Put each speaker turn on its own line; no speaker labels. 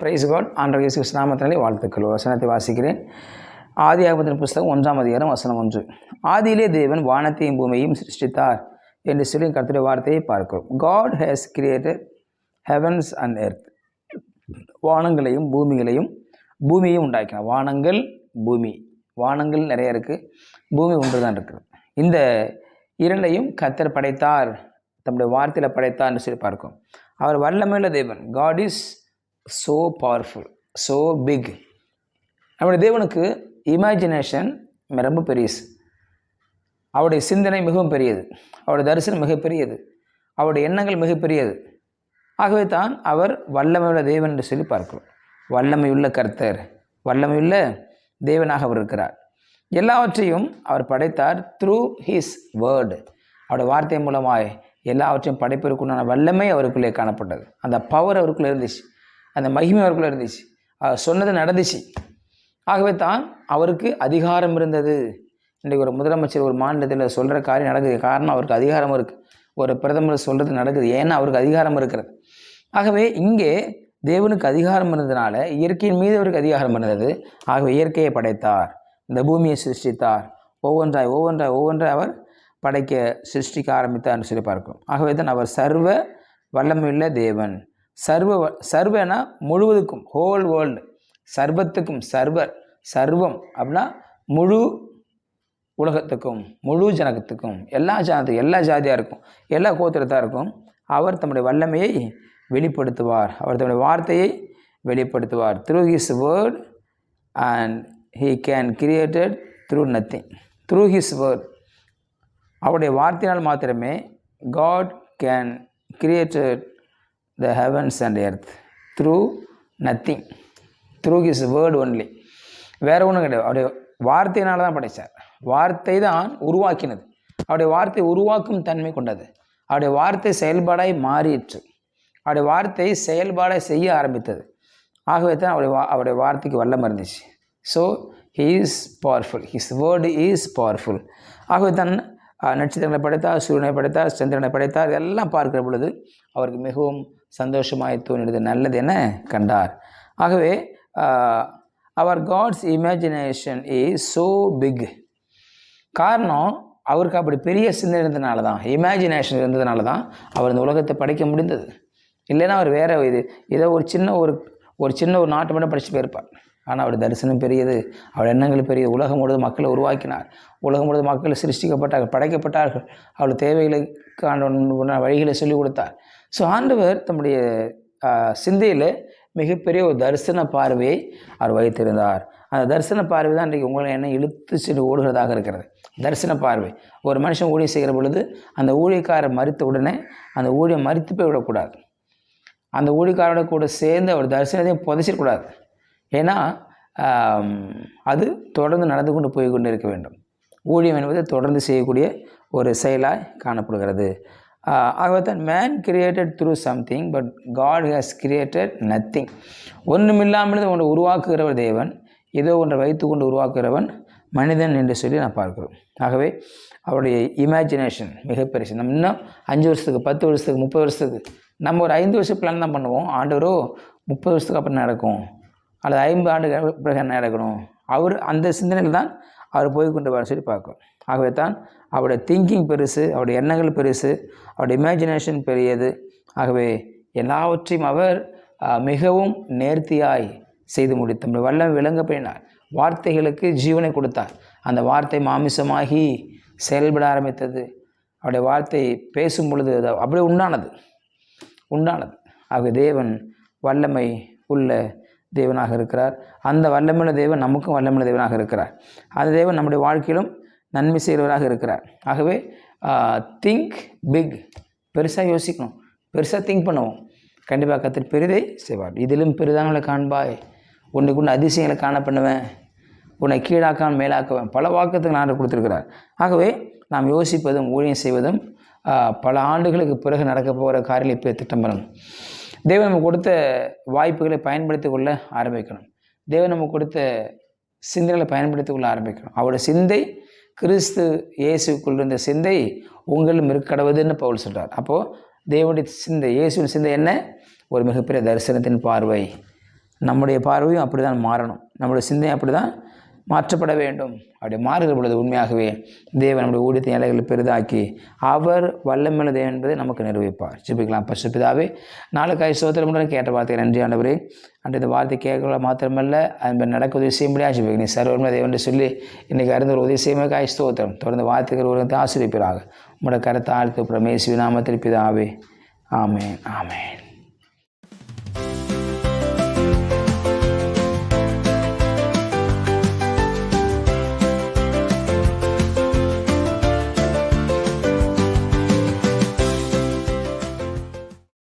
Price God. ஆண்டவர் இயேசு கிறிஸ்து நாமத்தினாலே வாழ்த்துக்கள். வசனத்தை வாசிக்கிறேன். ஆதியாகமத்தின் புஸ்தகம் 1ஆம் அதிகாரம் வசனம் 1. ஆதியிலே தேவன் வானத்தையும் பூமியையும் சிருஷ்டித்தார் என்று சொல்லி கர்த்தருடைய வார்த்தையை பார்க்கிறோம். God has created heavens and earth. வானங்களையும் பூமியையும் உண்டாக்கினார். வானங்கள் பூமி, வானங்கள் நிறைய இருக்குது, பூமி ஒன்று தான் இருக்குது. இந்த இரண்டையும் கர்த்தர் படைத்தார், தம்முடைய வார்த்தையில் படைத்தார் என்று சொல்லி பார்க்கிறோம். அவர் வல்லமையுள்ள தேவன். God is so powerful, so big. நம்முடைய தேவனுக்கு இமேஜினேஷன் ரொம்ப பெரியது. அவருடைய சிந்தனை மிகவும் பெரியது, அவருடைய தரிசனம் மிகப்பெரியது, அவருடைய எண்ணங்கள் மிகப்பெரியது. ஆகவே தான் அவர் வல்லமையுள்ள தேவன் என்று சொல்லி பார்க்கிறோம். வல்லமையுள்ள கர்த்தர், வல்லமையுள்ள தேவனாக அவர் இருக்கிறார். எல்லாவற்றையும் அவர் படைத்தார் த்ரூ ஹிஸ் வேர்டு. அவருடைய வார்த்தை மூலமாய் எல்லாவற்றையும் படைப்பதற்குண்டான வல்லமை அவருக்குள்ளே காணப்பட்டது. அந்த பவர் அவருக்குள்ளே இருந்துச்சு, அந்த மகிமை அவருக்குள்ளே இருந்துச்சு, அவர் சொன்னது நடந்துச்சு. ஆகவே தான் அவருக்கு அதிகாரம் இருந்தது. இன்றைக்கு ஒரு முதலமைச்சர் ஒரு மாநிலத்தில் சொல்கிற காரியம் நடக்குது, காரணம் அவருக்கு அதிகாரம் இருக்குது. ஒரு பிரதமர் சொல்கிறது நடக்குது, ஏன்னா அவருக்கு அதிகாரம் இருக்கிறது. ஆகவே இங்கே தேவனுக்கு அதிகாரம் இருந்ததுனால இயற்கையின் மீது அவருக்கு அதிகாரம் இருந்தது. ஆகவே இயற்கையை படைத்தார், இந்த பூமியை சிருஷ்டித்தார், ஒவ்வொன்றாய் அவர் படைக்க சிருஷ்டிக்க ஆரம்பித்தார்னு சொல்லி பார்க்கிறோம். ஆகவே தான் அவர் சர்வ வல்லமையுள்ள தேவன். சர்வனா முழுவதுக்கும், ஹோல் வேர்ல்டு, சர்வத்துக்கும், சர்வம் அப்படின்னா முழு உலகத்துக்கும், முழு ஜனத்துக்கும், எல்லா ஜனத்துக்கும், எல்லா ஜாதியாக இருக்கும், எல்லா கோத்திரத்தாக இருக்கும். அவர் தம்முடைய வல்லமையை வெளிப்படுத்துவார், அவர் தம்முடைய வார்த்தையை வெளிப்படுத்துவார். Through his word and he can created through nothing. Through his word, அவருடைய வார்த்தையினால் மாத்திரமே God can created the heavens and earth through nothing, through his word only. வேறு ஒன்றும் கிடையாது. அவருடைய வார்த்தையினால தான் படைத்தார். வார்த்தை தான் உருவாக்கினது. அவருடைய வார்த்தை உருவாக்கும் தன்மை கொண்டது. அவருடைய வார்த்தை செயல்பாடாய் மாறிற்று. அவருடைய வார்த்தை செயல்பாடாய் செய்ய ஆரம்பித்தது. ஆகவே தான் அவருடைய வார்த்தைக்கு வல்லமை இருந்துச்சு. So he is powerful, his word is powerful. ஆகவே தான் நட்சத்திரங்களை படைத்தார், சூரியனை படைத்தார், சந்திரனை படைத்தார். இதெல்லாம் பார்க்கிற பொழுது அவருக்கு மிகவும் சந்தோஷமாய் தோன்றியது, நல்லது என கண்டார். ஆகவே அவர் God's imagination is so big. காரணம் அவருக்கு அப்படி பெரிய சிந்தனை இருந்ததுனால தான், இமேஜினேஷன் இருந்ததுனால தான் அவர் இந்த உலகத்தை படைக்க முடிந்தது. இல்லைன்னா அவர் வேறு ஏதோ ஒரு சின்ன ஒரு நாட்டு மட்டும் படித்து போயிருப்பார். ஆனால் அவருடைய தரிசனம் பெரியது, அவருடைய எண்ணங்கள் பெரிய. உலகம் முழுவதும் மக்களை உருவாக்கினார், உலகம் முழுவதும் மக்கள் சிருஷ்டிக்கப்பட்டார்கள், படைக்கப்பட்டார்கள். அவருடைய தேவைகளுக்கான வழிகளை சொல்லிக் கொடுத்தார். ஸோ ஆண்டவர் தம்முடைய சிந்தையில் மிகப்பெரிய ஒரு தரிசன பார்வையை அவர் வைத்திருந்தார். அந்த தரிசன பார்வை தான் இன்றைக்கு உங்களை என்ன இழுத்து சென்று ஓடுகிறதாக இருக்கிறது. தரிசன பார்வை. ஒரு மனுஷன் ஊழியம் செய்கிற பொழுது அந்த ஊழியக்காரர் மறித்த உடனே அந்த ஊழியம் மறித்து போய் விடக்கூடாது. அந்த ஊழியக்காரோட கூட சேர்ந்து அவர் தரிசனத்தையும் புதைச்சிடக்கூடாது. ஏன்னா அது தொடர்ந்து நடந்து கொண்டு போய் கொண்டு இருக்க வேண்டும். ஊழியம் என்பது தொடர்ந்து செய்யக்கூடிய ஒரு செயலாய் காணப்படுகிறது. ஆகவே தான் man created through something, but God has created nothing. ஒன்றுமில்லாமல் ஒன்றை உருவாக்குகிறவர் தேவன், ஏதோ ஒன்றை வைத்து கொண்டு உருவாக்குகிறவன் மனிதன் என்று சொல்லி நான் பார்க்கிறோம். ஆகவே அவருடைய இமேஜினேஷன் மிகப்பெருசு. நம்ம இன்னும் 5 வருஷத்துக்கு, 10 வருஷத்துக்கு, 30 வருஷத்துக்கு, நம்ம ஒரு 5 வருஷம் பிளான் தான் பண்ணுவோம். ஆண்டவரோ 30 வருஷத்துக்கு அப்புறம் நடக்கும், அல்லது 50 ஆண்டுகள் பிறகு என்ன நடக்கணும். அவர் அந்த சிந்தனையில் தான் அவர் போய் கொண்டு வர சொல்லி பார்க்கும். ஆகவே தான் அவருடைய திங்கிங் பெருசு, அவருடைய எண்ணங்கள் பெருசு, அவருடைய இமேஜினேஷன் பெரியது. ஆகவே எல்லாவற்றையும் அவர் மிகவும் நேர்த்தியாய் செய்து முடித்தார். வல்லமை விளங்க பண்ணினார். வார்த்தைகளுக்கு ஜீவனை கொடுத்தார். அந்த வார்த்தை மாமிசமாகி செயல்பட ஆரம்பித்தது. அவருடைய வார்த்தை பேசும் பொழுது அப்படியே உண்டானது. ஆகவே தேவன் வல்லமை உள்ள தேவனாக இருக்கிறார். அந்த வல்லமையுள்ள தேவன் நமக்கும் வல்லமையுள்ள தேவனாக இருக்கிறார். அந்த தேவன் நம்முடைய வாழ்க்கையிலும் நன்மை செய்கிறவராக இருக்கிறார். ஆகவே திங்க் பிக், பெருசாக யோசிக்கணும், பெருசாக திங்க் பண்ணுவோம். கண்டிப்பாக கர்த்தர் பெரிதை செய்வார். இதிலும் பெரிதானவளை காண்பாய், உன்னைக்குள்ள அதிசயங்களை காண பண்ணுவேன், உன்னை கீழாக்கான் மேலாக்குவேன். பல வாக்குறுதிகள் நான் கொடுத்துருக்கிறார். ஆகவே நாம் யோசிப்பதும் ஊழியம் செய்வதும் பல ஆண்டுகளுக்கு பிறகு நடக்க போகிற காரியங்களை இப்போ திட்டம் பண்ணணும். தேவன் நமக்கு கொடுத்த வாய்ப்புகளை பயன்படுத்தி கொள்ள ஆரம்பிக்கணும். தேவன் நமக்கு கொடுத்த சிந்தனைகளை பயன்படுத்தி கொள்ள ஆரம்பிக்கணும். அவருடைய சிந்தை கிறிஸ்து இயேசுக்குள் இருந்த சிந்தை உங்களும் இருக்கடவுதுன்னு பவுல் சொல்கிறார். அப்போது தேவனுடைய சிந்தை, இயேசுவின் சிந்தை என்ன? ஒரு மிகப்பெரிய தரிசனத்தின் பார்வை, நம்முடைய பார்வையும் அப்படி தான் மாறணும், நம்முடைய சிந்தனை அப்படி தான் மாற்றப்பட வேண்டும். அப்படி மாறுகிற பொழுது உண்மையாகவே தேவன் நம்முடைய ஊழியத்தின் இலைகளை பெரிதாக்கி அவர் வல்லமையுள்ள தேவன் என்பதை நமக்கு நிரூபிப்பார். ஜெபிக்கலாம். பரிசுத்த பிதாவே, நாளுக்காய் ஸ்தோத்திரம் உடன் கேட்ட வார்த்தை நன்றி ஆண்டவரே. அன்று இந்த வார்த்தை கேட்கல மாத்திரமல்ல, அதன் நடக்க உதவி செய்ய முடியாது. ஜெபிக்க நீ சர்வமே தேவன் என்று சொல்லி இன்றைக்கி அறிந்த ஒரு உதவி செய்யுமே காய் ஸ்தோத்திரம். தொடர்ந்து வார்த்தைகள் ஒரு ஆசிரியப்பாக உங்களோட கருத்தை ஆழ்த்து பிரமேசி நாமத்தில் பிதாவே. ஆமேன், ஆமேன்.